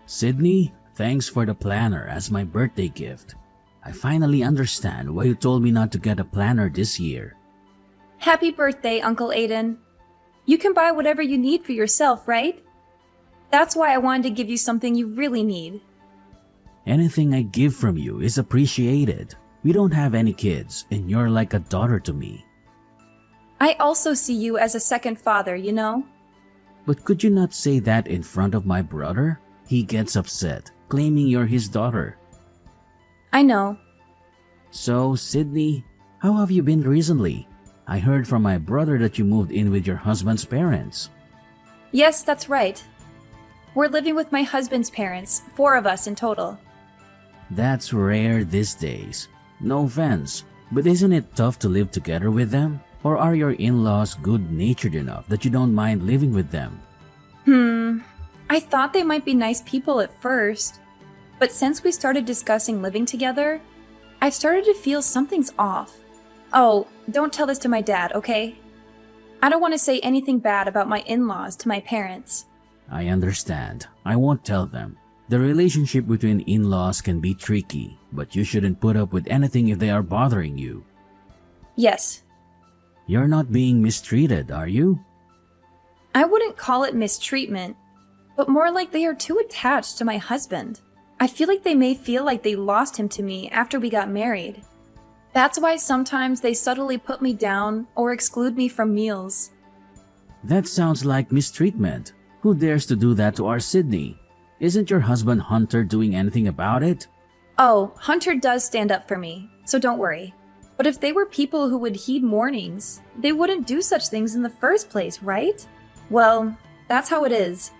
Sydney, thanks for the planner as my birthday gift. I finally understand why you told me not to get a planner this year. Happy birthday, Uncle Aiden. You can buy whatever you need for yourself, right? That's why I wanted to give you something you really need. Anything I give from you is appreciated. We don't have any kids, and you're like a daughter to me. I also see you as a second father, you know? But could you not say that in front of my brother? He gets upset, claiming you're his daughter. I know. So, Sydney, how have you been recently? I heard from my brother that you moved in with your husband's parents. Yes, that's right. We're living with my husband's parents, 4 of us in total. That's rare these days. No offense, but isn't it tough to live together with them? Or are your in-laws good-natured enough that you don't mind living with them? I thought they might be nice people at first. But since we started discussing living together, I've started to feel something's off. Oh, don't tell this to my dad, okay? I don't want to say anything bad about my in-laws to my parents. I understand. I won't tell them. The relationship between in-laws can be tricky, but you shouldn't put up with anything if they are bothering you. Yes. You're not being mistreated, are you? I wouldn't call it mistreatment, but more like they are too attached to my husband. I feel like they may feel like they lost him to me after we got married. That's why sometimes they subtly put me down or exclude me from meals. That sounds like mistreatment. Who dares to do that to our Sydney? Isn't your husband Hunter doing anything about it? Oh, Hunter does stand up for me, so don't worry. But if they were people who would heed warnings, they wouldn't do such things in the first place, right? Well, that's how it is.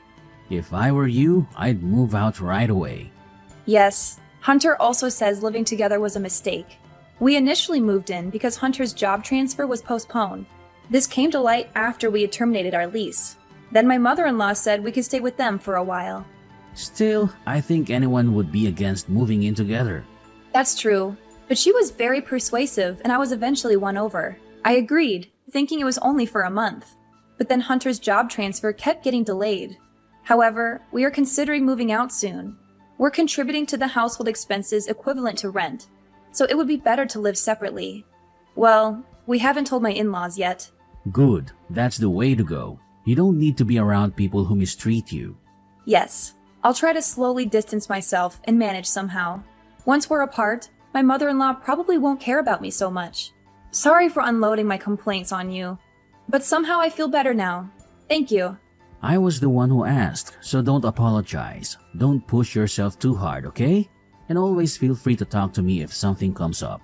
If I were you, I'd move out right away. Yes, Hunter also says living together was a mistake. We initially moved in because Hunter's job transfer was postponed. This came to light after we had terminated our lease. Then my mother-in-law said we could stay with them for a while. Still, I think anyone would be against moving in together. That's true, but she was very persuasive and I was eventually won over. I agreed, thinking it was only for a month. But then Hunter's job transfer kept getting delayed. However, we are considering moving out soon. We're contributing to the household expenses equivalent to rent, so it would be better to live separately. Well, we haven't told my in-laws yet. Good, that's the way to go. You don't need to be around people who mistreat you. Yes, I'll try to slowly distance myself and manage somehow. Once we're apart, my mother-in-law probably won't care about me so much. Sorry for unloading my complaints on you, but somehow I feel better now. Thank you. I was the one who asked, so don't apologize. Don't push yourself too hard, okay? And always feel free to talk to me if something comes up.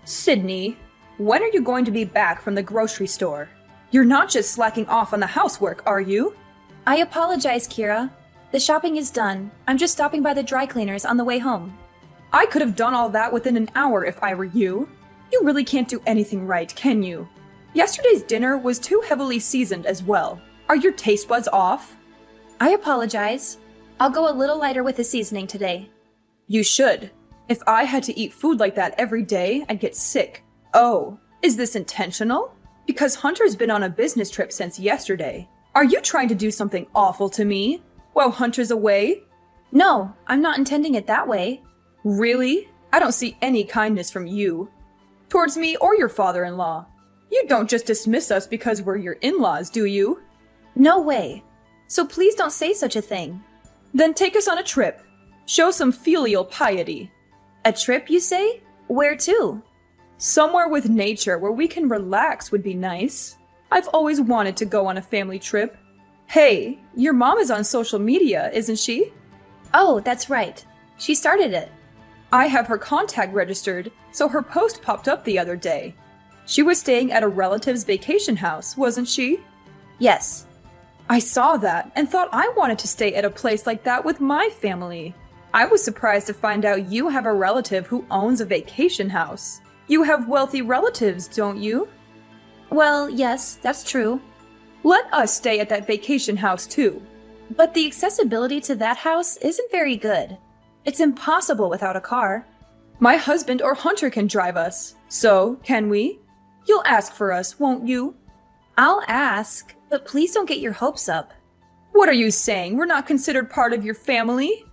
Sydney, when are you going to be back from the grocery store? You're not just slacking off on the housework, are you? I apologize, Kira. The shopping is done. I'm just stopping by the dry cleaners on the way home. I could have done all that within an hour if I were you. You really can't do anything right, can you? Yesterday's dinner was too heavily seasoned as well. Are your taste buds off? I apologize. I'll go a little lighter with the seasoning today. You should. If I had to eat food like that every day, I'd get sick. Oh, is this intentional? Because Hunter's been on a business trip since yesterday. Are you trying to do something awful to me while Hunter's away? No, I'm not intending it that way. Really? I don't see any kindness from you. Towards me or your father-in-law. You don't just dismiss us because we're your in-laws, do you? No way. So please don't say such a thing. Then take us on a trip. Show some filial piety. A trip, you say? Where to? Somewhere with nature where we can relax would be nice. I've always wanted to go on a family trip. Hey, your mom is on social media, isn't she? Oh, that's right. She started it. I have her contact registered, so her post popped up the other day. She was staying at a relative's vacation house, wasn't she? Yes. I saw that and thought I wanted to stay at a place like that with my family. I was surprised to find out you have a relative who owns a vacation house. You have wealthy relatives, don't you? Well, yes, that's true. Let us stay at that vacation house too. But the accessibility to that house isn't very good. It's impossible without a car. My husband or Hunter can drive us. So, can we? You'll ask for us, won't you? I'll ask, but please don't get your hopes up. What are you saying? We're not considered part of your family?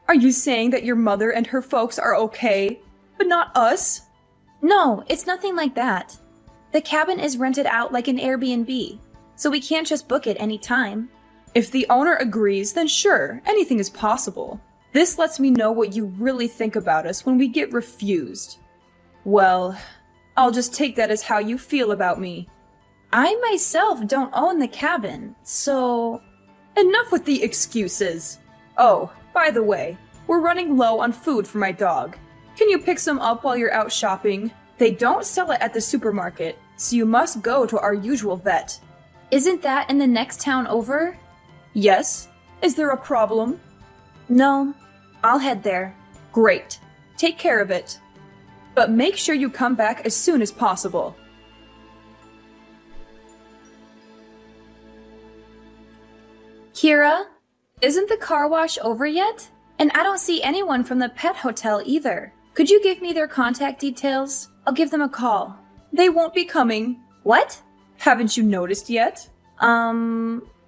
Are you saying that your mother and her folks are okay, but not us? No, it's nothing like that. The cabin is rented out like an Airbnb, so we can't just book it any time. If the owner agrees, then sure, anything is possible. This lets me know what you really think about us when we get refused. Well, I'll just take that as how you feel about me. I myself don't own the cabin, so... Enough with the excuses. Oh, by the way, we're running low on food for my dog. Can you pick some up while you're out shopping? They don't sell it at the supermarket, so you must go to our usual vet. Isn't that in the next town over? Yes? Is there a problem? No, I'll head there. Great. Take care of it. But make sure you come back as soon as possible. Kira, isn't the car wash over yet? And I don't see anyone from the pet hotel either. Could you give me their contact details? I'll give them a call. They won't be coming. What? Haven't you noticed yet?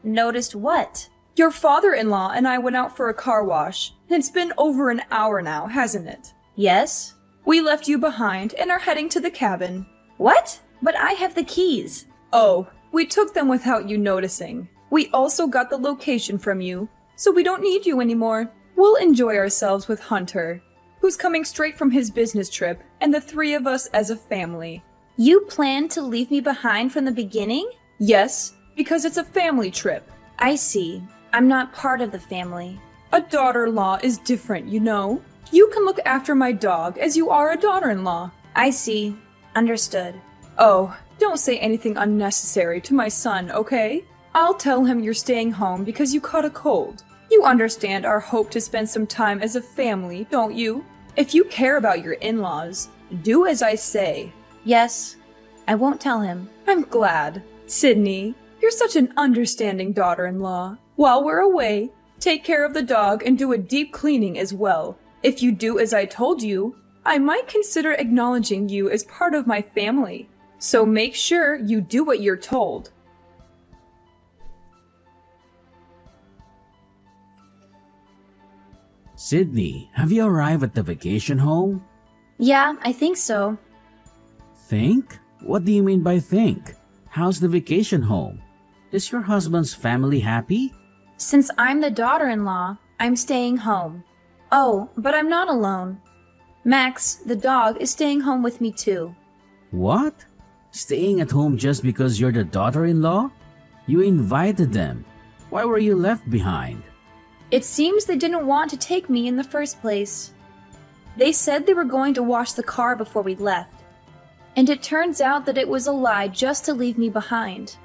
Noticed what? Your father-in-law and I went out for a car wash. It's been over an hour now, hasn't it? Yes? We left you behind and are heading to the cabin. What? But I have the keys. Oh, we took them without you noticing. We also got the location from you, so we don't need you anymore. We'll enjoy ourselves with Hunter, who's coming straight from his business trip, and the three of us as a family. You planned to leave me behind from the beginning? Yes, because it's a family trip. I see. I'm not part of the family. A daughter-in-law is different, you know. You can look after my dog as you are a daughter-in-law. I see. Understood. Oh, don't say anything unnecessary to my son, okay? I'll tell him you're staying home because you caught a cold. You understand our hope to spend some time as a family, don't you? If you care about your in-laws, do as I say. Yes, I won't tell him. I'm glad. Sydney, you're such an understanding daughter-in-law. While we're away, take care of the dog and do a deep cleaning as well. If you do as I told you, I might consider acknowledging you as part of my family. So make sure you do what you're told. Sydney, have you arrived at the vacation home? Yeah, I think so. Think? What do you mean by think? How's the vacation home? Is your husband's family happy? Since I'm the daughter-in-law, I'm staying home. Oh, but I'm not alone. Max, the dog, is staying home with me too. What? Staying at home just because you're the daughter-in-law? You invited them. Why were you left behind? It seems they didn't want to take me in the first place. They said they were going to wash the car before we left. And it turns out that it was a lie just to leave me behind.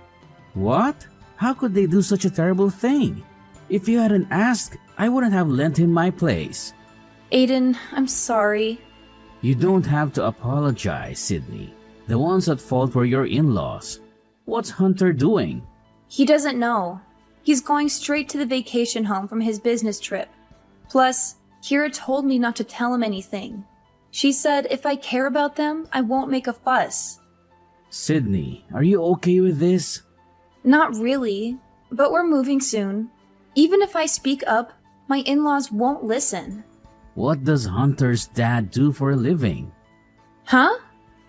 What? How could they do such a terrible thing? If you hadn't asked, I wouldn't have lent him my place. Aiden, I'm sorry. You don't have to apologize, Sydney. The ones at fault were your in-laws. What's Hunter doing? He doesn't know. He's going straight to the vacation home from his business trip. Plus, Kira told me not to tell him anything. She said if I care about them, I won't make a fuss. Sydney, are you okay with this? Not really, but we're moving soon. Even if I speak up, my in-laws won't listen. What does Hunter's dad do for a living? Huh?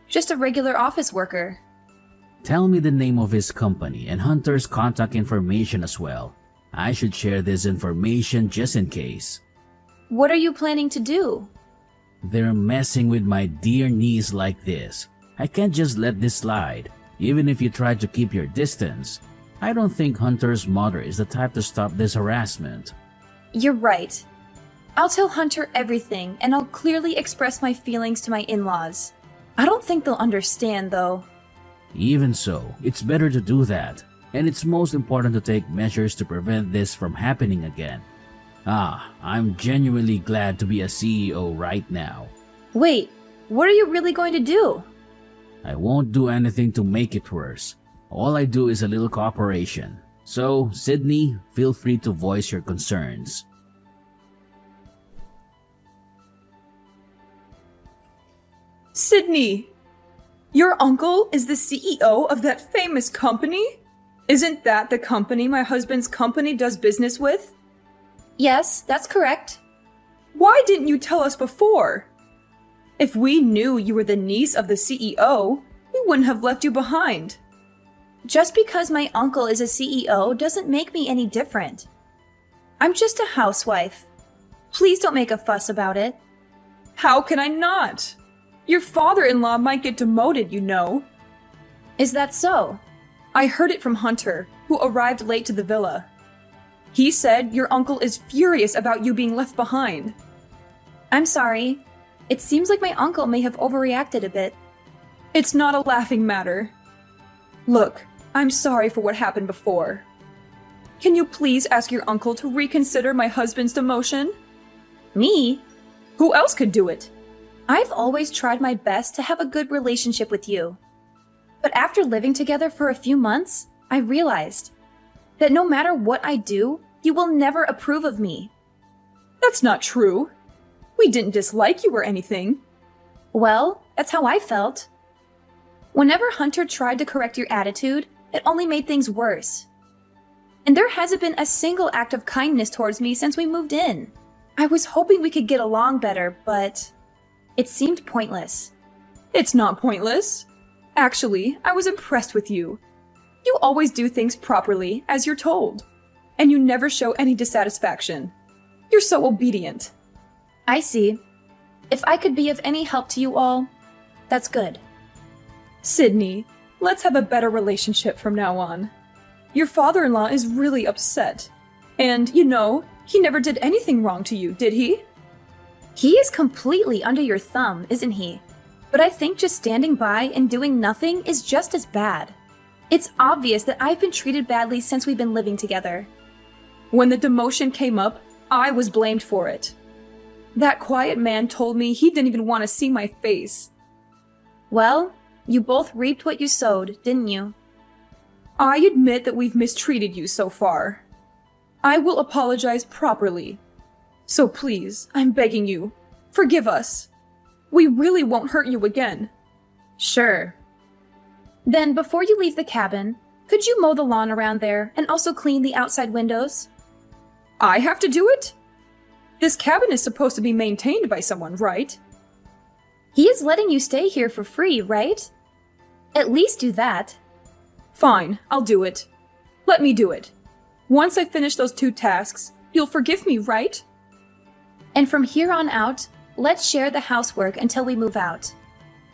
Just a regular office worker. Tell me the name of his company and Hunter's contact information as well. I should share this information just in case. What are you planning to do? They're messing with my dear niece like this. I can't just let this slide, even if you try to keep your distance. I don't think Hunter's mother is the type to stop this harassment. You're right. I'll tell Hunter everything, and I'll clearly express my feelings to my in-laws. I don't think they'll understand, though. Even so, it's better to do that, and it's most important to take measures to prevent this from happening again. I'm genuinely glad to be a CEO right now. Wait, what are you really going to do? I won't do anything to make it worse. All I do is a little cooperation. So, Sydney, feel free to voice your concerns. Sydney! Your uncle is the CEO of that famous company? Isn't that the company my husband's company does business with? Yes, that's correct. Why didn't you tell us before? If we knew you were the niece of the CEO, we wouldn't have left you behind. Just because my uncle is a CEO doesn't make me any different. I'm just a housewife. Please don't make a fuss about it. How can I not? Your father-in-law might get demoted, you know. Is that so? I heard it from Hunter, who arrived late to the villa. He said your uncle is furious about you being left behind. I'm sorry. It seems like my uncle may have overreacted a bit. It's not a laughing matter. Look, I'm sorry for what happened before. Can you please ask your uncle to reconsider my husband's demotion? Me? Who else could do it? I've always tried my best to have a good relationship with you. But after living together for a few months, I realized that no matter what I do, you will never approve of me. That's not true. We didn't dislike you or anything. Well, that's how I felt. Whenever Hunter tried to correct your attitude, it only made things worse. And there hasn't been a single act of kindness towards me since we moved in. I was hoping we could get along better, but it seemed pointless. It's not pointless. Actually, I was impressed with you. You always do things properly, as you're told. And you never show any dissatisfaction. You're so obedient. I see. If I could be of any help to you all, that's good. Sydney, let's have a better relationship from now on. Your father-in-law is really upset. And, you know, he never did anything wrong to you, did he? He is completely under your thumb, isn't he? But I think just standing by and doing nothing is just as bad. It's obvious that I've been treated badly since we've been living together. When the demotion came up, I was blamed for it. That quiet man told me he didn't even want to see my face. Well, you both reaped what you sowed, didn't you? I admit that we've mistreated you so far. I will apologize properly. So please, I'm begging you, forgive us. We really won't hurt you again. Sure. Then before you leave the cabin, could you mow the lawn around there and also clean the outside windows? I have to do it? This cabin is supposed to be maintained by someone, right? He is letting you stay here for free, right? At least do that. Fine, I'll do it. Let me do it. Once I finish those 2 tasks, you'll forgive me, right? And from here on out, let's share the housework until we move out.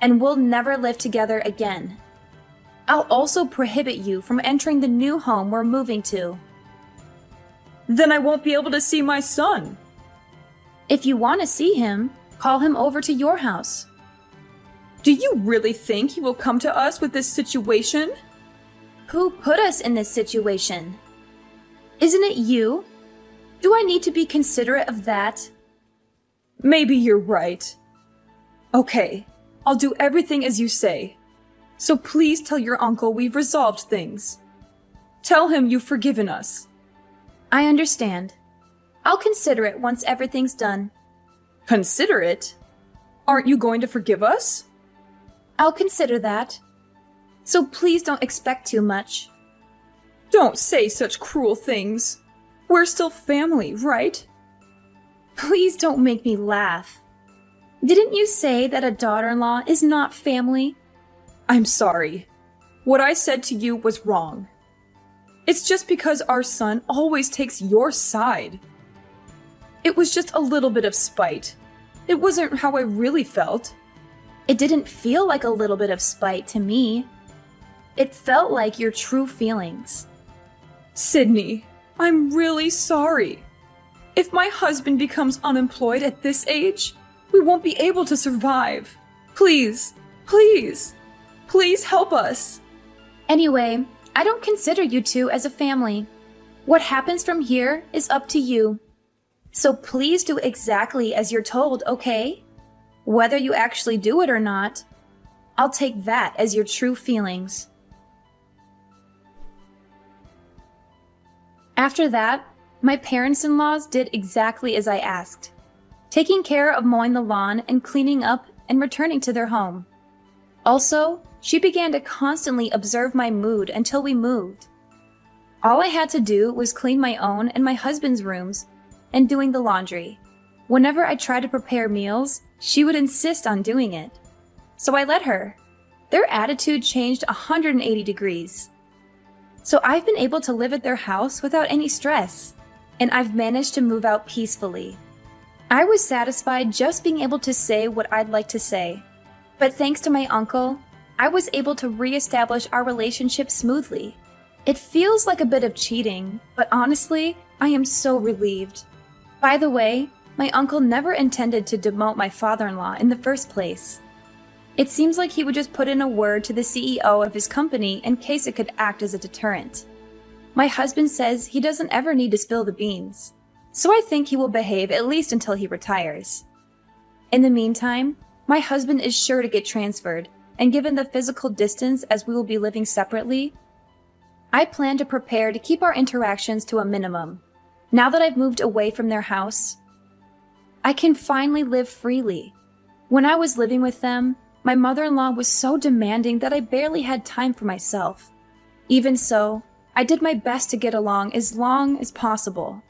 And we'll never live together again. I'll also prohibit you from entering the new home we're moving to. Then I won't be able to see my son. If you want to see him, call him over to your house. Do you really think he will come to us with this situation? Who put us in this situation? Isn't it you? Do I need to be considerate of that? Maybe you're right. Okay, I'll do everything as you say. So please tell your uncle we've resolved things. Tell him you've forgiven us. I understand. I'll consider it once everything's done. Consider it? Aren't you going to forgive us? I'll consider that. So please don't expect too much. Don't say such cruel things. We're still family, right? Please don't make me laugh. Didn't you say that a daughter-in-law is not family? I'm sorry. What I said to you was wrong. It's just because our son always takes your side. It was just a little bit of spite. It wasn't how I really felt. It didn't feel like a little bit of spite to me. It felt like your true feelings. Sydney, I'm really sorry. If my husband becomes unemployed at this age, we won't be able to survive. Please, please, please help us. Anyway, I don't consider you two as a family. What happens from here is up to you. So please do exactly as you're told, okay? Whether you actually do it or not, I'll take that as your true feelings. After that, my parents-in-laws did exactly as I asked, taking care of mowing the lawn and cleaning up and returning to their home. Also, she began to constantly observe my mood until we moved. All I had to do was clean my own and my husband's rooms and doing the laundry. Whenever I tried to prepare meals, she would insist on doing it. So I let her. Their attitude changed 180 degrees. So I've been able to live at their house without any stress, and I've managed to move out peacefully. I was satisfied just being able to say what I'd like to say. But thanks to my uncle, I was able to reestablish our relationship smoothly. It feels like a bit of cheating, but honestly, I am so relieved. By the way, my uncle never intended to demote my father-in-law in the first place. It seems like he would just put in a word to the CEO of his company in case it could act as a deterrent. My husband says he doesn't ever need to spill the beans, so I think he will behave at least until he retires. In the meantime, my husband is sure to get transferred, and given the physical distance as we will be living separately, I plan to prepare to keep our interactions to a minimum. Now that I've moved away from their house, I can finally live freely. When I was living with them, my mother-in-law was so demanding that I barely had time for myself. Even so, I did my best to get along as long as possible.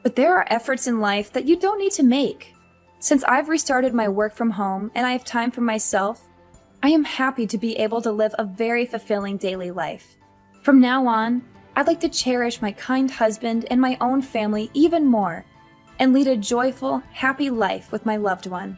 But there are efforts in life that you don't need to make. Since I've restarted my work from home and I have time for myself, I am happy to be able to live a very fulfilling daily life. From now on, I'd like to cherish my kind husband and my own family even more, and lead a joyful, happy life with my loved one.